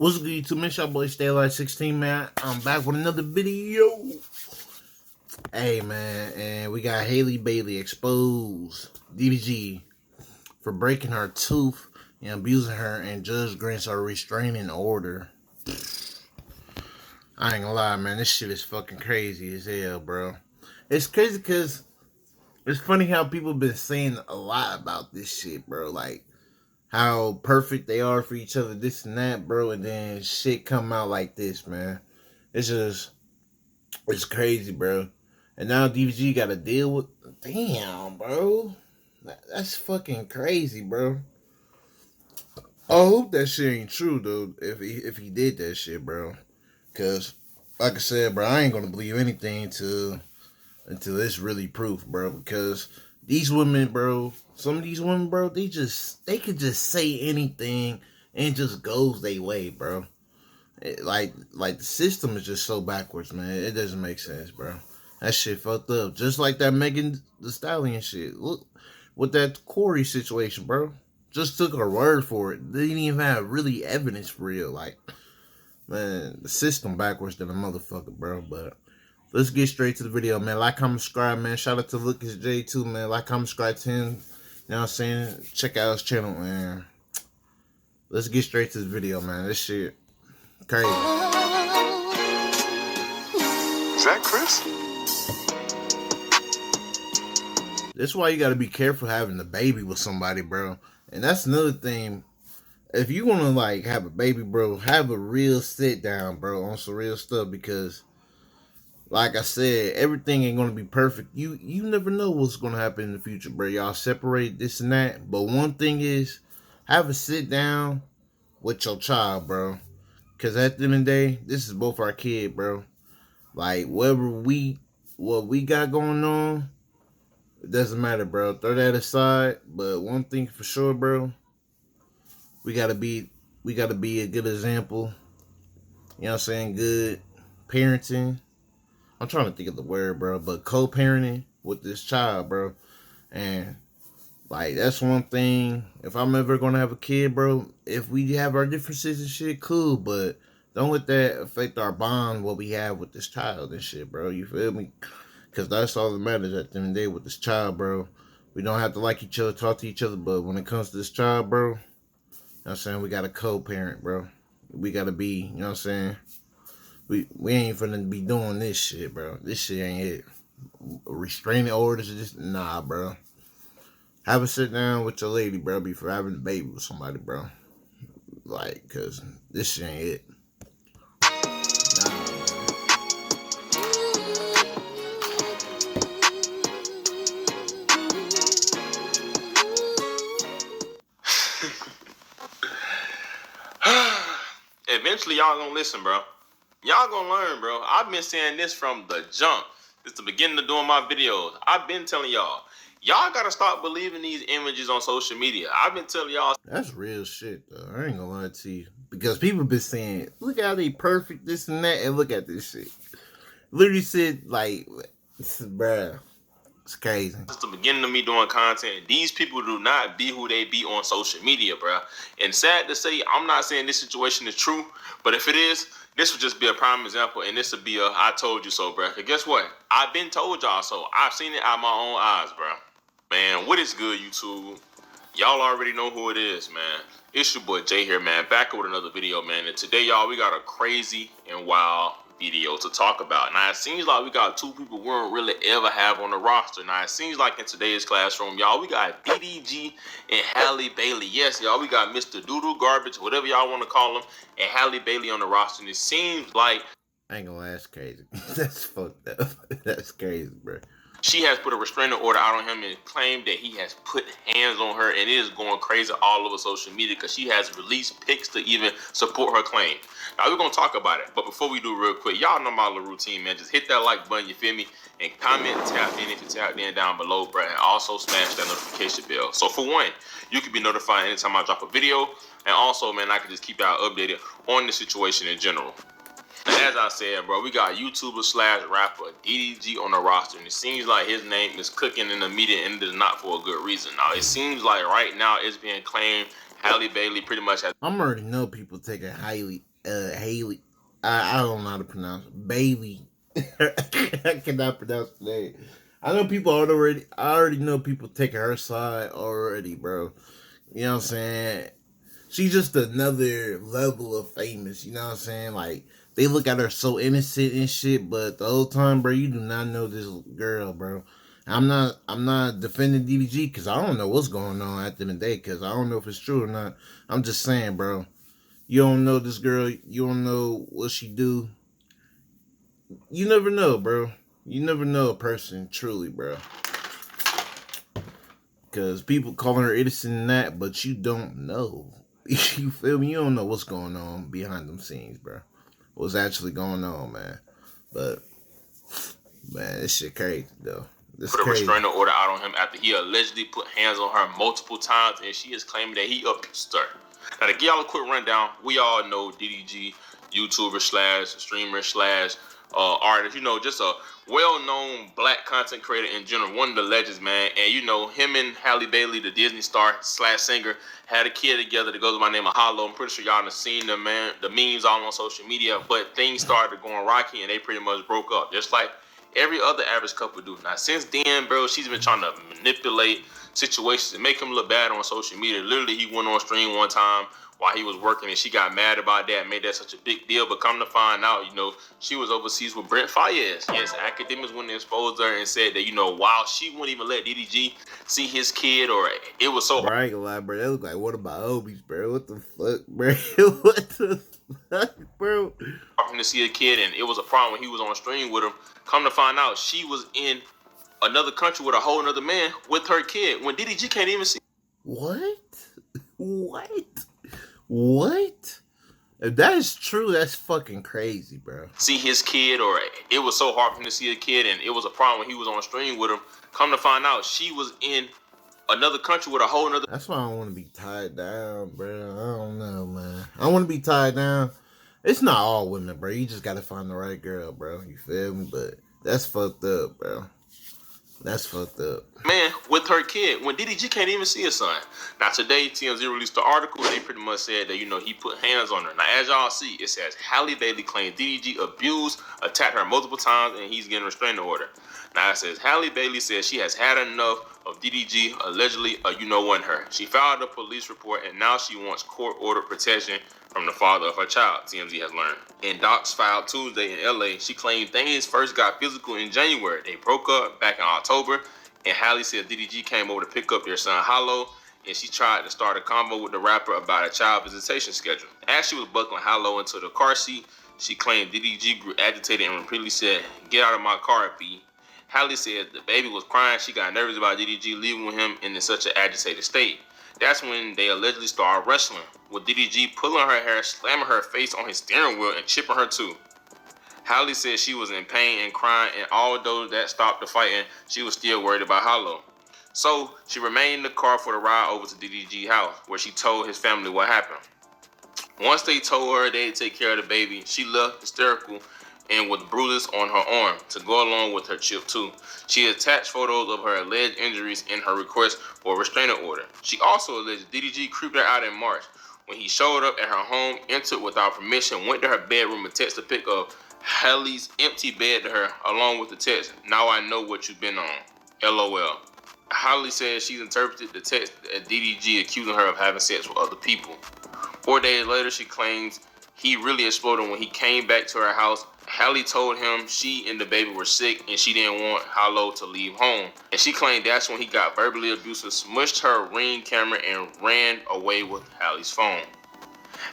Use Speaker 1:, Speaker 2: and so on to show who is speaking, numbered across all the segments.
Speaker 1: What's good, YouTube? Man, it's your boy Stay Alive 16, man. I'm back with another video. Hey, man, and we got Halle Bailey exposed DDG for breaking her tooth and abusing her, and judge grants her restraining order. I ain't gonna lie, man, this shit is fucking crazy as hell, bro. It's crazy because it's funny how people been saying a lot about this shit, bro. Like, how perfect they are for each other, this and that, bro, and then shit come out like this, man. It's crazy, bro. And now DDG got to deal with, damn, bro. That's fucking crazy, bro. I hope that shit ain't true, though, if he did that shit, bro. Because, like I said, bro, I ain't going to believe anything until it's really proof, bro. Because these women, bro, some of these women, bro, they could just say anything and just goes their way, bro. Like the system is just so backwards, man. It doesn't make sense, bro. That shit fucked up. Just like that Megan Thee Stallion shit. Look, with that Corey situation, bro. Just took her word for it. They didn't even have really evidence for real. Like, man, the system backwards than a motherfucker, bro. But let's get straight to the video, man. Like, comment, subscribe, man. Shout out to Lookitzjay too, man. Like, comment, subscribe to him. You know what I'm saying? Check out his channel, man. Let's get straight to the video, man. This shit crazy.
Speaker 2: Is that Chris?
Speaker 1: That's why you gotta be careful having a baby with somebody, bro. And that's another thing. If you wanna like have a baby, bro, have a real sit down, bro, on some real stuff, because like I said, everything ain't gonna be perfect. You never know what's gonna happen in the future, bro. Y'all separate this and that. But one thing is, have a sit down with your child, bro. Cause at the end of the day, this is both our kid, bro. Like what we got going on, it doesn't matter, bro. Throw that aside. But one thing for sure, bro, we gotta be a good example. You know what I'm saying? Good parenting. I'm trying to think of the word, bro, but co-parenting with this child, bro. And like that's one thing. If I'm ever gonna have a kid, bro, if we have our differences and shit, cool, but don't let that affect our bond, what we have with this child and shit, bro. You feel me? Because that's all that matters at the end of the day with this child, bro. We don't have to like each other, talk to each other, but when it comes to this child, bro, you know what I'm saying, we got to co-parent, bro. We got to be, you know what I'm saying, we ain't finna be doing this shit, bro. This shit ain't it. Restraining orders, just, nah, bro. Have a sit down with your lady, bro, before having a baby with somebody, bro. Like, because this shit ain't it.
Speaker 2: Eventually, y'all gonna listen, bro. Y'all gonna learn, bro. I've been saying this from the jump. It's the beginning of doing my videos. I've been telling y'all gotta stop believing these images on social media. I've been telling y'all.
Speaker 1: That's real shit, though. I ain't gonna lie to you. Because people been saying, look how they perfect, this and that, and look at this shit. Literally said, like, bruh, it's crazy.
Speaker 2: It's the beginning of me doing content. These people do not be who they be on social media, bro. And sad to say, I'm not saying this situation is true, but if it is, this would just be a prime example, and this would be a I told you so, bro. Because guess what? I've been told y'all so. I've seen it out my own eyes, bro. Man, what is good, YouTube? Y'all already know who it is, man. It's your boy Jay here, man. Back with another video, man. And today, y'all, we got a crazy and wild video to talk about. Now, it seems like we got two people we don't really ever have on the roster. Now, it seems like in today's classroom, y'all, we got DDG and Halle Bailey. Yes, y'all, we got Mr. Doodle Garbage, whatever y'all want to call him, and Halle Bailey on the roster. And it seems like...
Speaker 1: I ain't gonna lie, that's crazy. That's fucked up. That's crazy, bro.
Speaker 2: She has put a restraining order out on him and claimed that he has put hands on her, and it is going crazy all over social media because she has released pics to even support her claim. Now, we're going to talk about it, but before we do real quick, y'all know my little routine, man. Just hit that like button, you feel me? And comment and tap in if you tapped in down below, bro. And also smash that notification bell. So for one, you can be notified anytime I drop a video. And also, man, I can just keep y'all updated on the situation in general. As I said, bro, we got YouTuber slash rapper DDG on the roster, and it seems like his name is cooking in the media, and it is not for a good reason. Now, it seems like right now it's being claimed Halle Bailey pretty much has...
Speaker 1: I'm already know people taking Haley. I don't know how to pronounce it. Bailey. I cannot pronounce the name. I know people already. I already know people taking her side already, bro. You know what I'm saying? She's just another level of famous. You know what I'm saying? Like they look at her so innocent and shit, but the whole time, bro, you do not know this girl, bro. I'm not defending DDG because I don't know what's going on at the end of the day because I don't know if it's true or not. I'm just saying, bro. You don't know this girl. You don't know what she do. You never know, bro. You never know a person truly, bro. Because people calling her innocent and that, but you don't know. You feel me? You don't know what's going on behind them scenes, bro. What's actually going on, man. But, man, this shit crazy, though. This
Speaker 2: put a
Speaker 1: crazy.
Speaker 2: restraining order out on him after he allegedly put hands on her multiple times, and she is claiming that he abused her. Now, to give y'all a quick rundown, we all know DDG, YouTuber slash streamer slash artist, you know, just a well-known black content creator in general, one of the legends, man. And you know, him and Halle Bailey, the Disney star slash singer, had a kid together that goes by the name of Halle. I'm pretty sure y'all have seen them, man. The memes all on social media, but things started going rocky and they pretty much broke up, just like every other average couple do. Now, since then, bro, she's been trying to manipulate situations and make him look bad on social media. Literally, he went on stream one time while he was working, and she got mad about that, made that such a big deal. But come to find out, you know, she was overseas with Brent Fayez. Yes, academics went and exposed her and said that, you know, while she wouldn't even let DDG see his kid, or it was so.
Speaker 1: Bro, I ain't gonna lie, bro. That look like what about Obies, bro? What the fuck, bro? What the fuck, bro?
Speaker 2: For him to see a kid, and it was a problem when he was on stream with him. Come to find out, she was in another country with a whole other man with her kid when DDG can't even see.
Speaker 1: What? What? If that is true, that's fucking crazy, bro.
Speaker 2: See his kid, or it was so hard for him to see a kid, and it was a problem when he was on stream with him. Come to find out, she was in another country with a whole other.
Speaker 1: That's why I don't want to be tied down, bro. I don't know, man. I want to be tied down. It's not all women, bro. You just gotta find the right girl, bro. You feel me? But that's fucked up, bro. That's fucked up.
Speaker 2: Man, with her kid, when DDG can't even see his son. Now, today, TMZ released the article. They pretty much said that, you know, he put hands on her. Now, as y'all see, it says Halle Bailey claimed DDG abused, attacked her multiple times, and he's getting a restraining order. Now, it says Halle Bailey says she has had enough of DDG allegedly, her. She filed a police report, and now she wants court-ordered protection from the father of her child, TMZ has learned. In docs filed Tuesday in LA, she claimed things first got physical in January. They broke up back in October, and Halle said DDG came over to pick up their son Halle, and she tried to start a convo with the rapper about a child visitation schedule. As she was buckling Halle into the car seat, she claimed DDG grew agitated and repeatedly said, "Get out of my car, B." Halle said the baby was crying. She got nervous about DDG leaving with him in such an agitated state. That's when they allegedly started wrestling, with DDG pulling her hair, slamming her face on his steering wheel, and chipping her too. Halle said she was in pain and crying, and although that stopped the fighting, she was still worried about Halle. So she remained in the car for the ride over to DDG's house, where she told his family what happened. Once they told her they'd take care of the baby, she left hysterical and with bruises on her arm to go along with her chip too. She attached photos of her alleged injuries in her request for a restraining order. She also alleged DDG creeped her out in March when he showed up at her home, entered without permission, went to her bedroom and texted a pic of Halle's empty bed to her, along with the text, "Now I know what you've been on. LOL." Halle says she's interpreted the text as DDG accusing her of having sex with other people. 4 days later, she claims he really exploded when he came back to her house. Halle told him she and the baby were sick and she didn't want Halle to leave home. And she claimed that's when he got verbally abusive, smushed her Ring camera, and ran away with Halle's phone.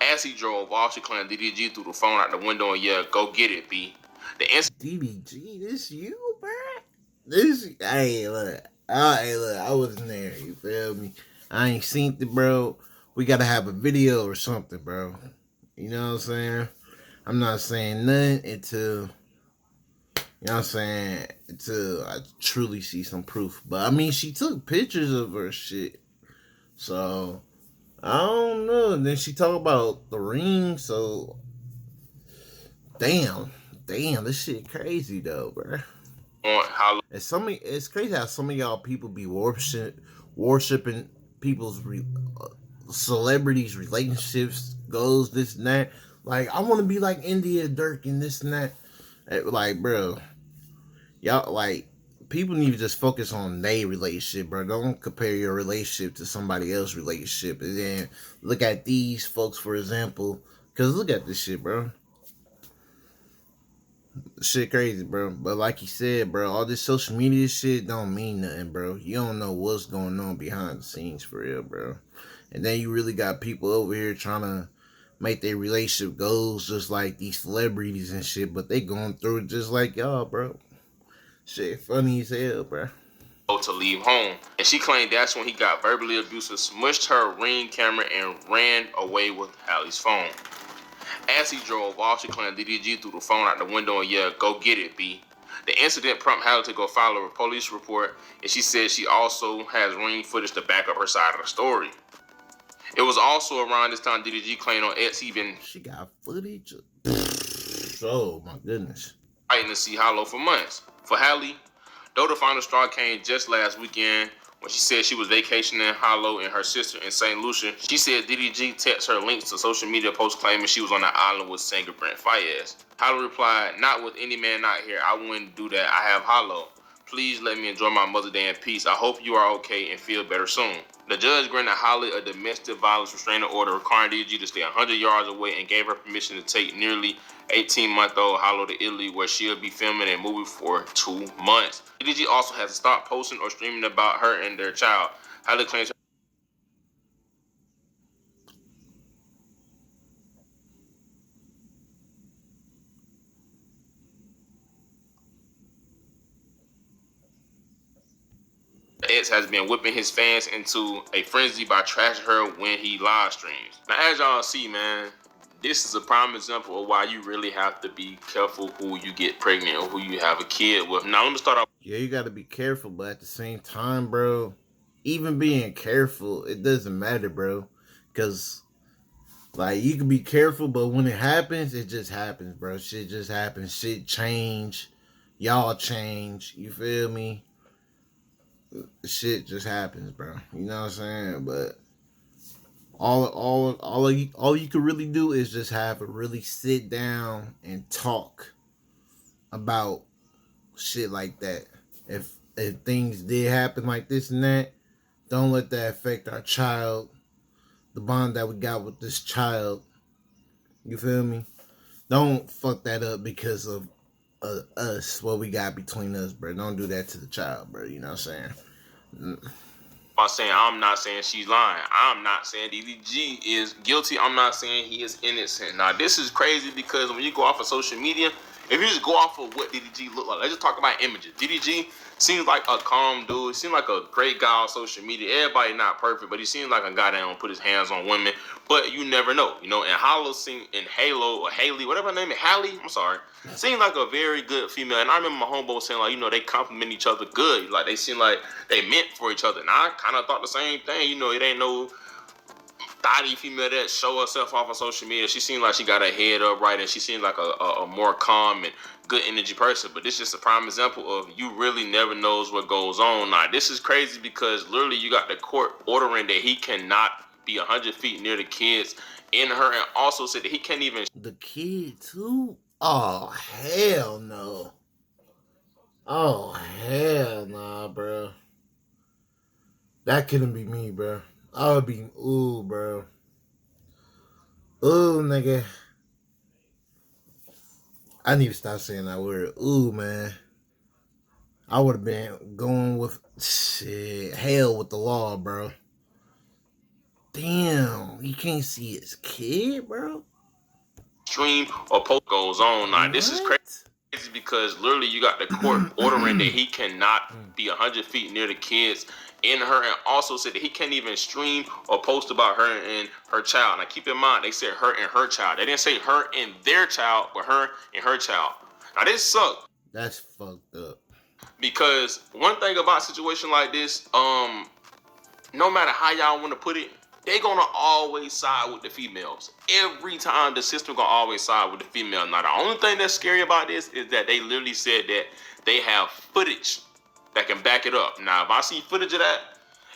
Speaker 2: As he drove off, she claimed DDG threw the phone out the window and yelled, "Go get it, B."
Speaker 1: DDG, this you, bro? This, hey, look, I wasn't there, you feel me? I ain't seen it, bro. We gotta have a video or something, bro. You know what I'm saying? I'm not saying nothing until, you know what I'm saying, until I truly see some proof. But, I mean, she took pictures of her shit. So, I don't know. And then she talked about the ring, so, damn, this shit crazy, though, bro. It's crazy how some of y'all people be worshiping people's celebrities' relationships, goals, this and that. Like, I want to be like India, Dirk, and this and that. Like, bro, y'all, like, people need to just focus on their relationship, bro. Don't compare your relationship to somebody else's relationship. And then look at these folks, for example. Because look at this shit, bro. Shit crazy, bro. But like you said, bro, all this social media shit don't mean nothing, bro. You don't know what's going on behind the scenes for real, bro. And then you really got people over here trying to make their relationship goals just like these celebrities and shit, but they going through it just like y'all, bro. Shit funny as hell, bro.
Speaker 2: To leave home, and she claimed that's when he got verbally abusive, smushed her Ring camera, and ran away with Halle's phone. As he drove off, she claimed DDG threw the phone out the window and yelled, "Go get it, B." The incident prompted Halle to go file a police report, and she said she also has Ring footage to back up her side of the story. It was also around this time DDG claimed on X he been
Speaker 1: She got footage. Oh my goodness.
Speaker 2: fighting to see Halle for months. For Halle, though the final straw came just last weekend when she said she was vacationing in Halle and her sister in St. Lucia, she said DDG texted her links to social media posts claiming she was on the island with singer Brent Fayez. Halle replied, "Not with any man out here. I wouldn't do that. I have Halle. Please let me enjoy my Mother's Day in peace. I hope you are okay and feel better soon." The judge granted Halle a domestic violence restraining order requiring DDG to stay 100 yards away and gave her permission to take nearly 18-month-old Halle to Italy, where she'll be filming a movie for 2 months. DDG also has to stop posting or streaming about her and their child. Halle claims X has been whipping his fans into a frenzy by trashing her when he live streams. Now, as y'all see, man, this is a prime example of why you really have to be careful who you get pregnant or who you have a kid with. Now, let me start off.
Speaker 1: Yeah, you gotta be careful, but at the same time, bro, even being careful, it doesn't matter, bro. Cause like you can be careful, but when it happens, it just happens, bro. Shit just happens. Shit change. Y'all change. You feel me? Shit just happens, bro. You know what I'm saying? But all you could really do is just have a really sit down and talk about shit like that. If things did happen like this and that, don't let that affect our child, the bond that we got with this child. You feel me? Don't fuck that up because of us, what we got between us, bro. Don't do that to the child, bro. You know what I'm saying?
Speaker 2: I'm not saying she's lying. I'm not saying DDG is guilty. I'm not saying he is innocent. Now, this is crazy because when you go off of social media, if you just go off of what DDG look like, let's just talk about images. DDG seems like a calm dude. Seems like a great guy on social media. Everybody not perfect, but he seems like a guy that don't put his hands on women. But you never know, you know. And Halle seemed in Halo or Haley, whatever her name is, Halle. I'm sorry. Seemed like a very good female. And I remember my homeboy saying like, you know, they compliment each other good. Like they seem like they meant for each other. And I kind of thought the same thing. You know, it ain't no thotty female that show herself off on social media. She seemed like she got her head up right, and she seemed like a more calm and good energy person. But this is just a prime example of you really never knows what goes on. Now, this is crazy because literally you got the court ordering that he cannot be 100 feet near the kids in her, and also said that he can't even
Speaker 1: The kid too? Oh hell no. Oh hell nah, bro. That couldn't be me, bro. I would be ooh, bro. Ooh, nigga. I need to stop saying that word. Ooh, man. I would have been going with shit. Hell with the law, bro. Damn, you can't see his kid, bro.
Speaker 2: stream or post goes on. Now, this is crazy because literally you got the court ordering that he cannot be 100 feet near the kids in her, and also said that he can't even stream or post about her and her child. Now keep in mind, they said her and her child. They didn't say her and their child, but her and her child. Now this sucks.
Speaker 1: That's fucked up.
Speaker 2: Because one thing about a situation like this, no matter how y'all want to put it, they gonna always side with the females. Every time the system gonna always side with the female. Now the only thing that's scary about this is that they literally said that they have footage that can back it up. Now if I see footage of that,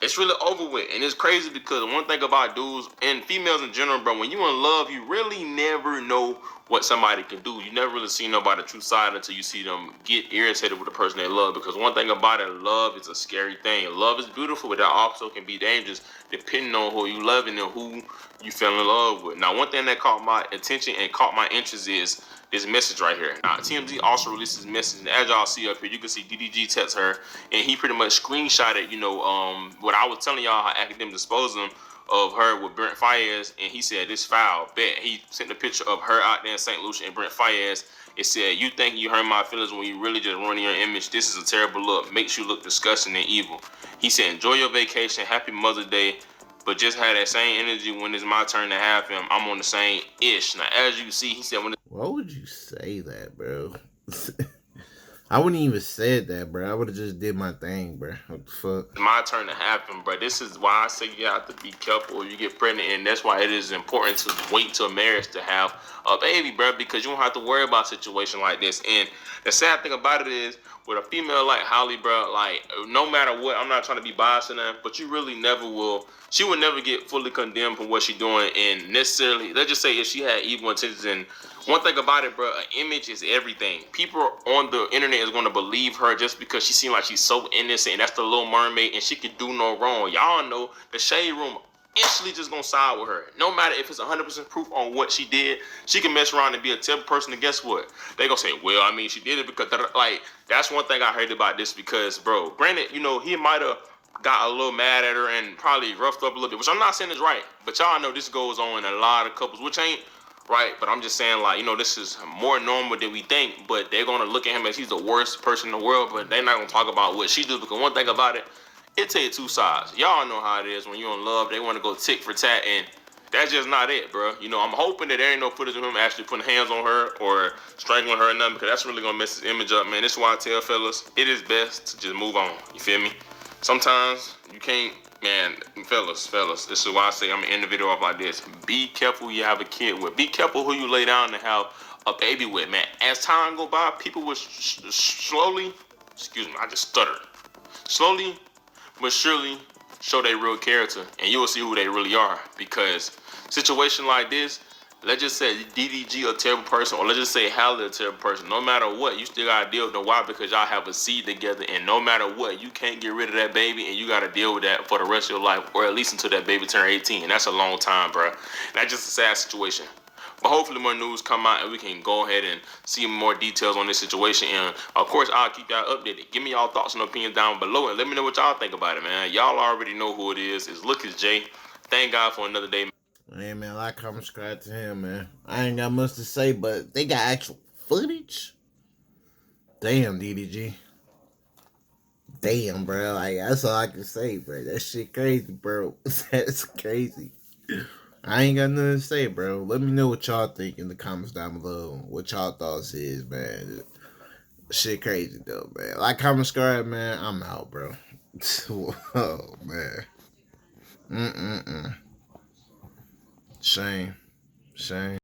Speaker 2: it's really over with. And it's crazy because one thing about dudes and females in general, bro, when you in love, you really never know what somebody can do. You never really see nobody's true side until you see them get irritated with the person they love. Because one thing about it, love is a scary thing. Love is beautiful, but that also can be dangerous depending on who you love and who you fell in love with. Now, one thing that caught my attention and caught my interest is this message right here. Now, TMZ also released this message, and as y'all see up here, you can see DDG text her, and he pretty much screenshotted, what I was telling y'all how academic disposing of her with Brent Fayez, and he said this foul. Bet he sent a picture of her out there in St. Lucia and Brent Fayez. It said, "You think you hurt my feelings when you really just ruining your image. This is a terrible look. Makes you look disgusting and evil." He said, "Enjoy your vacation. Happy Mother's Day. But just have that same energy when it's my turn to have him. I'm on the same ish." Now, as you see, he said,
Speaker 1: Why would you say that, bro? I wouldn't even said that, bro. I would have just did my thing, bro. What the fuck?
Speaker 2: It's my turn to have him, bro. This is why I say you have to be careful or you get pregnant, and that's why it is important to wait till marriage to have a baby, bro, because you don't have to worry about a situation like this. And the sad thing about it is, with a female like Halle, bro, like, no matter what, I'm not trying to be biased in that, but you really never will. She would never get fully condemned for what she's doing, and necessarily, let's just say if she had evil intentions. And one thing about it, bro, an image is everything. People on the internet is going to believe her just because she seems like she's so innocent, and that's the Little Mermaid, and she could do no wrong. Y'all know the Shade Room instantly just gonna side with her. No matter if it's 100% proof on what she did, she can mess around and be a terrible person, and guess what? They gonna say, well, I mean, she did it because, like, that's one thing I heard about this because, bro, granted, he might have got a little mad at her and probably roughed up a little bit, which I'm not saying is right, but y'all know this goes on in a lot of couples, which ain't right, but I'm just saying, like, this is more normal than we think, but they're gonna look at him as he's the worst person in the world, but they're not gonna talk about what she did, because one thing about it, it takes two sides. Y'all know how it is when you're in love, they want to go tick for tat, and that's just not it, bro. I'm hoping that there ain't no footage of him actually putting hands on her or strangling her or nothing, because that's really gonna mess his image up, man. This is why I tell fellas, it is best to just move on. You feel me? Sometimes you can't, man. Fellas, this is why I say I'm gonna end the video off like this. Be careful who you have a kid with. Be careful who you lay down to have a baby with, man. As time go by, people will slowly, excuse me, I just stuttered. Slowly but surely show their real character, and you will see who they really are. Because situation like this, let's just say DDG a terrible person, or let's just say Halle a terrible person. No matter what, you still gotta deal with them. Why? Because y'all have a seed together, and no matter what, you can't get rid of that baby, and you gotta deal with that for the rest of your life, or at least until that baby turn 18. And that's a long time, bro. That's just a sad situation. But hopefully more news come out and we can go ahead and see more details on this situation. And of course, I'll keep y'all updated. Give me y'all thoughts and opinions down below, and let me know what y'all think about it, man. Y'all already know who it is. It's Lookitzjay. Thank God for another day.
Speaker 1: Hey, man, like, comment, subscribe to him, man. I ain't got much to say, but they got actual footage? Damn, DDG. Damn, bro. Like, that's all I can say, bro. That shit crazy, bro. That's crazy. I ain't got nothing to say, bro. Let me know what y'all think in the comments down below. What y'all thoughts is, man. Shit crazy, though, man. Like, comment, subscribe, man. I'm out, bro. Oh, man. Shame.